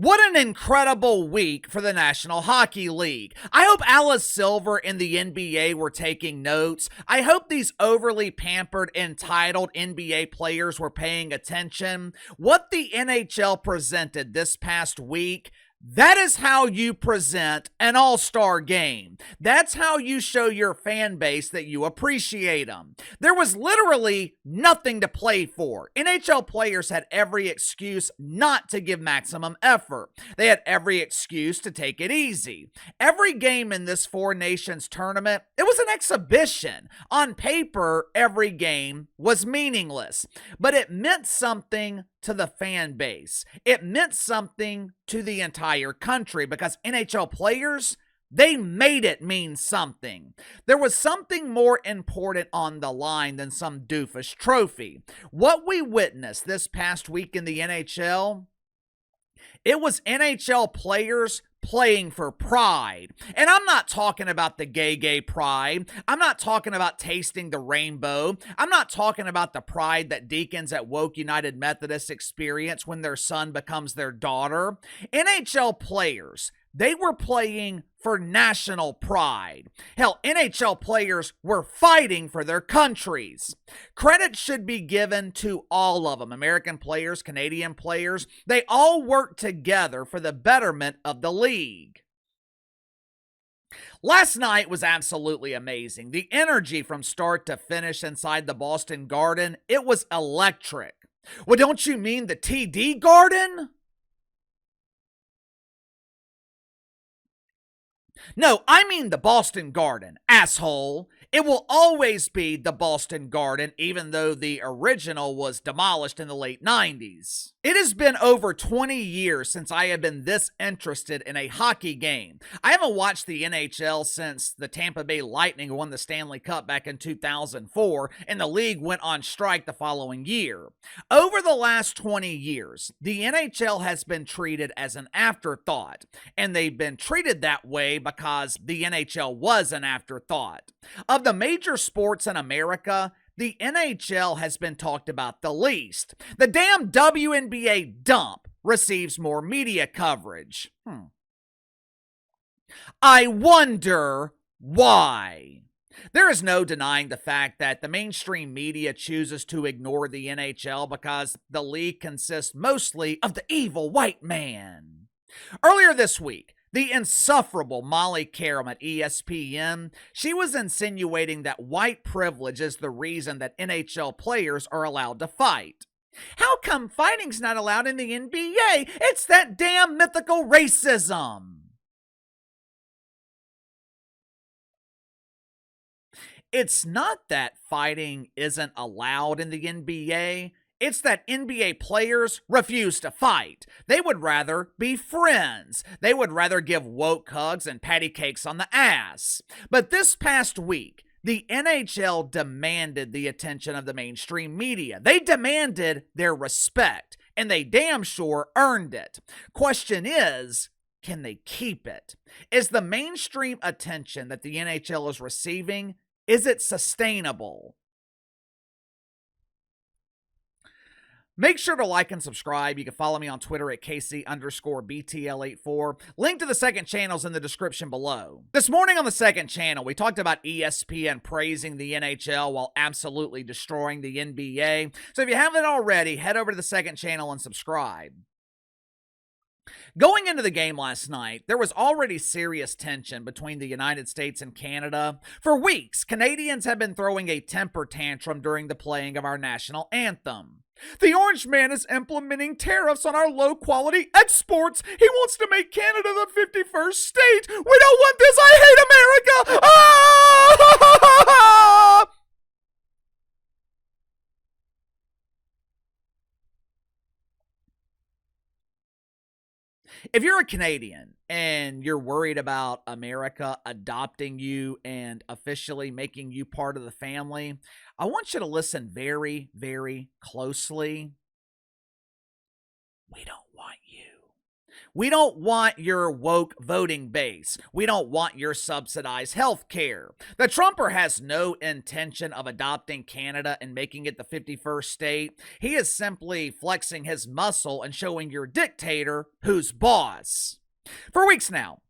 What an incredible week for the National Hockey League. I hope Alice Silver and the NBA were taking notes. I hope these overly pampered, entitled NBA players were paying attention. What the NHL presented this past week, that is how you present an all-star game. That's how you show your fan base that you appreciate them. There was literally nothing to play for. NHL players had every excuse not to give maximum effort. They had every excuse to take it easy. Every game in this Four Nations tournament, it was an exhibition. On paper, every game was meaningless, but it meant something to the fan base. It meant something to the entire country because NHL players, they made it mean something. There was something more important on the line than some doofus trophy. What we witnessed this past week in the NHL, it was NHL players playing for pride. And I'm not talking about the gay pride. I'm not talking about tasting the rainbow. I'm not talking about the pride that deacons at Woke United Methodist experience when their son becomes their daughter. NHL players, they were playing for national pride. Hell, NHL players were fighting for their countries. Credit should be given to all of them. American players, Canadian players, they all work together for the betterment of the league. Last night was absolutely amazing. The energy from start to finish inside the Boston Garden, it was electric. Well, don't you mean the TD Garden? No, I mean the Boston Garden, asshole. It will always be the Boston Garden, even though the original was demolished in the late 90s. It has been over 20 years since I have been this interested in a hockey game. I haven't watched the NHL since the Tampa Bay Lightning won the Stanley Cup back in 2004, and the league went on strike the following year. Over the last 20 years, the NHL has been treated as an afterthought, and they've been treated that way because the NHL was an afterthought. Of the major sports in America, the NHL has been talked about the least. The damn WNBA dump receives more media coverage. I wonder why. There is no denying the fact that the mainstream media chooses to ignore the NHL because the league consists mostly of the evil white man. Earlier this week, the insufferable Molly Qerim at ESPN, she was insinuating that white privilege is the reason that NHL players are allowed to fight. How come fighting's not allowed in the NBA? It's that damn mythical racism. It's not that fighting isn't allowed in the NBA. It's that NBA players refuse to fight. They would rather be friends. They would rather give woke hugs and patty cakes on the ass. But this past week, the NHL demanded the attention of the mainstream media. They demanded their respect, and they damn sure earned it. Question is, can they keep it? Is the mainstream attention that the NHL is receiving, is it sustainable? Make sure to like and subscribe. You can follow me on Twitter at KC_BTL84. Link to the second channel is in the description below. This morning on the second channel, we talked about ESPN praising the NHL while absolutely destroying the NBA. So if you haven't already, head over to the second channel and subscribe. Going into the game last night, there was already serious tension between the United States and Canada. For weeks, Canadians have been throwing a temper tantrum during the playing of our national anthem. The Orange Man is implementing tariffs on our low-quality exports. He wants to make Canada the 51st state. We don't want this. I hate America. Ah! If you're a Canadian and you're worried about America adopting you and officially making you part of the family, I want you to listen very, very closely. We don't want you. We don't want your woke voting base. We don't want your subsidized health care. The Trumper has no intention of adopting Canada and making it the 51st state. He is simply flexing his muscle and showing your dictator who's boss. For weeks now,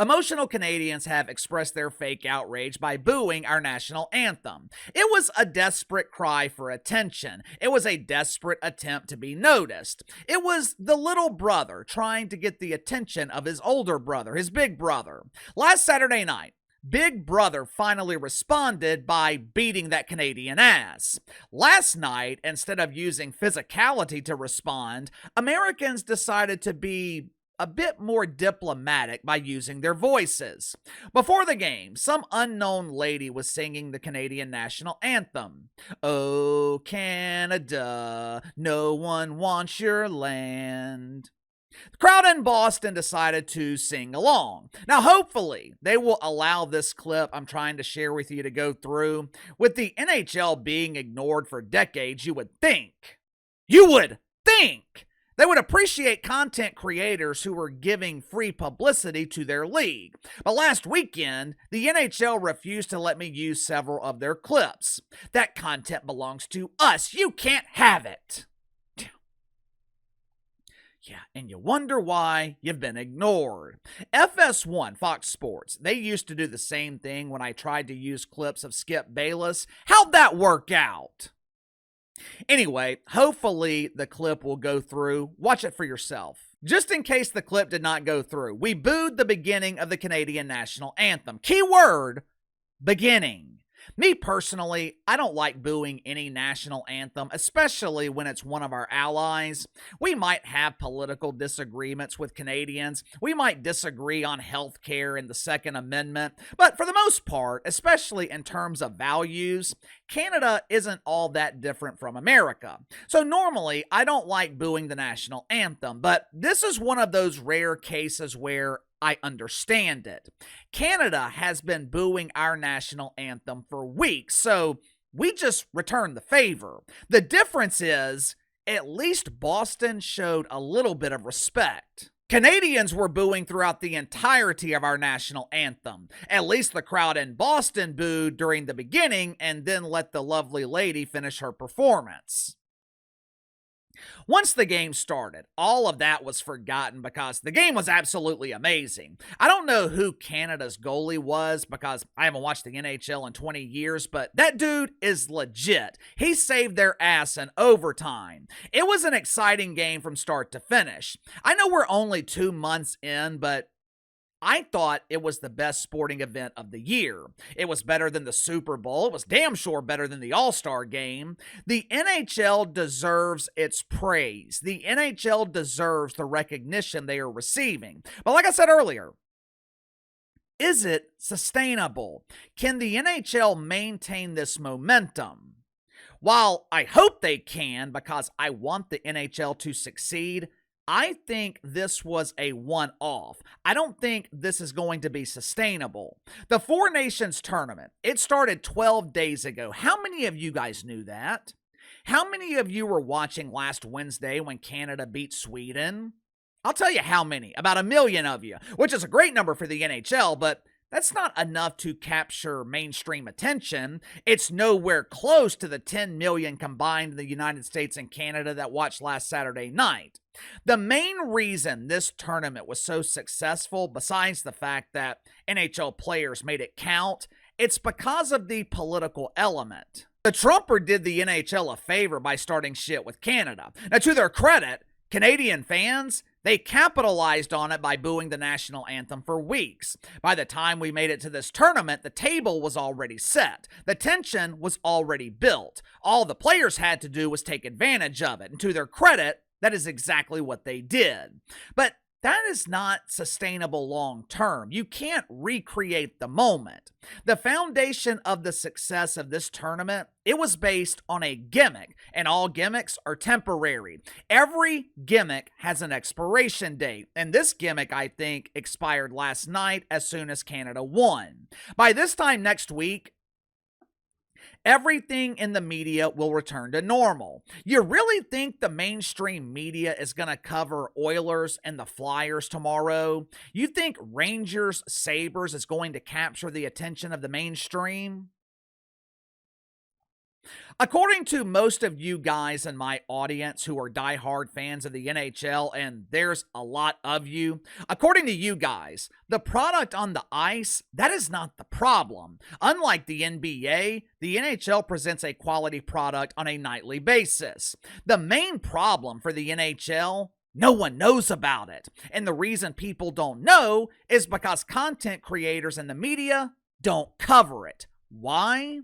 emotional Canadians have expressed their fake outrage by booing our national anthem. It was a desperate cry for attention. It was a desperate attempt to be noticed. It was the little brother trying to get the attention of his older brother, his big brother. Last Saturday night, Big Brother finally responded by beating that Canadian ass. Last night, instead of using physicality to respond, Americans decided to be a bit more diplomatic by using their voices. Before the game, some unknown lady was singing the Canadian national anthem. Oh, Canada, no one wants your land. The crowd in Boston decided to sing along. Now, hopefully, they will allow this clip I'm trying to share with you to go through. With the NHL being ignored for decades, you would think they would appreciate content creators who were giving free publicity to their league. But last weekend, the NHL refused to let me use several of their clips. That content belongs to us. You can't have it. Yeah, and you wonder why you've been ignored. FS1, Fox Sports, they used to do the same thing when I tried to use clips of Skip Bayless. How'd that work out? Anyway, hopefully the clip will go through. Watch it for yourself. Just in case the clip did not go through, we booed the beginning of the Canadian national anthem. Keyword, beginning. Me personally, I don't like booing any national anthem, especially when it's one of our allies. We might have political disagreements with Canadians. We might disagree on health care and the Second Amendment. But for the most part, especially in terms of values, Canada isn't all that different from America. So normally, I don't like booing the national anthem, but this is one of those rare cases where I understand it. Canada has been booing our national anthem for weeks, so we just returned the favor. The difference is, at least Boston showed a little bit of respect. Canadians were booing throughout the entirety of our national anthem. At least the crowd in Boston booed during the beginning and then let the lovely lady finish her performance. Once the game started, all of that was forgotten because the game was absolutely amazing. I don't know who Canada's goalie was because I haven't watched the NHL in 20 years, but that dude is legit. He saved their ass in overtime. It was an exciting game from start to finish. I know we're only 2 months in, but I thought it was the best sporting event of the year. It was better than the Super Bowl. It was damn sure better than the All-Star game. The NHL deserves its praise. The NHL deserves the recognition they are receiving. But like I said earlier, is it sustainable? Can the NHL maintain this momentum? While I hope they can because I want the NHL to succeed, I think this was a one-off. I don't think this is going to be sustainable. The Four Nations tournament, it started 12 days ago. How many of you guys knew that? How many of you were watching last Wednesday when Canada beat Sweden? I'll tell you how many. About 1 million of you, which is a great number for the NHL, but that's not enough to capture mainstream attention. It's nowhere close to the 10 million combined in the United States and Canada that watched last Saturday night. The main reason this tournament was so successful, besides the fact that NHL players made it count, it's because of the political element. The Trumper did the NHL a favor by starting shit with Canada. Now, to their credit, Canadian fans, they capitalized on it by booing the national anthem for weeks. By the time we made it to this tournament, the table was already set. The tension was already built. All the players had to do was take advantage of it. And to their credit, that is exactly what they did. But that is not sustainable long term. You can't recreate the moment. The foundation of the success of this tournament, it was based on a gimmick, and all gimmicks are temporary. Every gimmick has an expiration date, and this gimmick, I think, expired last night as soon as Canada won. By this time next week, everything in the media will return to normal. You really think the mainstream media is going to cover Oilers and the Flyers tomorrow? You think Rangers Sabres is going to capture the attention of the mainstream? According to most of you guys in my audience who are diehard fans of the NHL, and there's a lot of you, according to you guys, the product on the ice, that is not the problem. Unlike the NBA, the NHL presents a quality product on a nightly basis. The main problem for the NHL, no one knows about it. And the reason people don't know is because content creators and the media don't cover it. Why?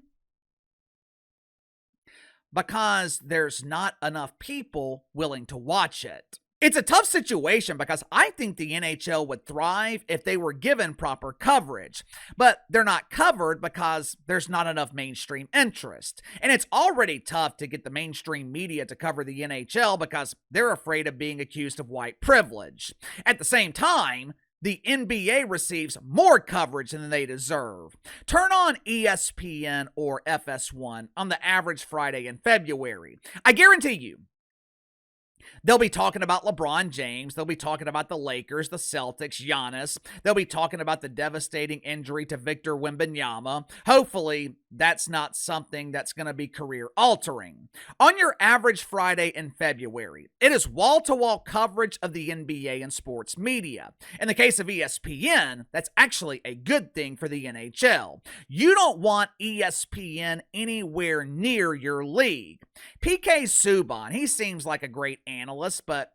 Because there's not enough people willing to watch it. It's a tough situation because I think the NHL would thrive if they were given proper coverage, but they're not covered because there's not enough mainstream interest. And it's already tough to get the mainstream media to cover the NHL because they're afraid of being accused of white privilege. At the same time, the NBA receives more coverage than they deserve. Turn on ESPN or FS1 on the average Friday in February. I guarantee you, they'll be talking about LeBron James. They'll be talking about the Lakers, the Celtics, Giannis. They'll be talking about the devastating injury to Victor Wembanyama. Hopefully, that's not something that's going to be career-altering. On your average Friday in February, it is wall-to-wall coverage of the NBA and sports media. In the case of ESPN, that's actually a good thing for the NHL. You don't want ESPN anywhere near your league. PK Subban, he seems like a great analyst, but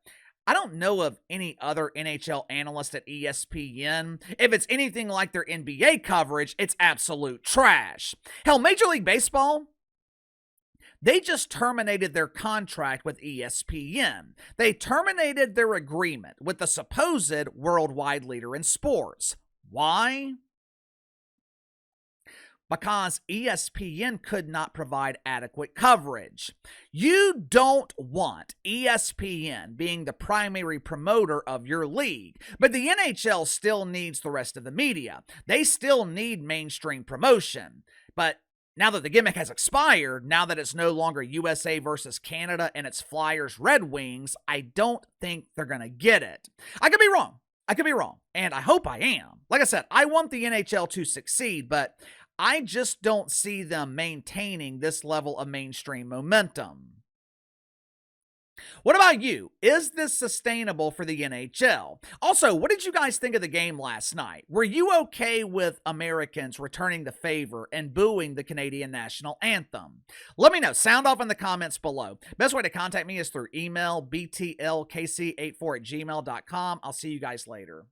I don't know of any other NHL analyst at ESPN. If it's anything like their NBA coverage, it's absolute trash. Hell, Major League Baseball, they just terminated their contract with ESPN. They terminated their agreement with the supposed worldwide leader in sports. Why? Because ESPN could not provide adequate coverage. You don't want ESPN being the primary promoter of your league, but the NHL still needs the rest of the media. They still need mainstream promotion. But now that the gimmick has expired, now that it's no longer USA versus Canada and it's Flyers Red Wings, I don't think they're going to get it. I could be wrong, and I hope I am. Like I said, I want the NHL to succeed, but I just don't see them maintaining this level of mainstream momentum. What about you? Is this sustainable for the NHL? Also, what did you guys think of the game last night? Were you okay with Americans returning the favor and booing the Canadian national anthem? Let me know. Sound off in the comments below. Best way to contact me is through email, btlkc84@gmail.com. I'll see you guys later.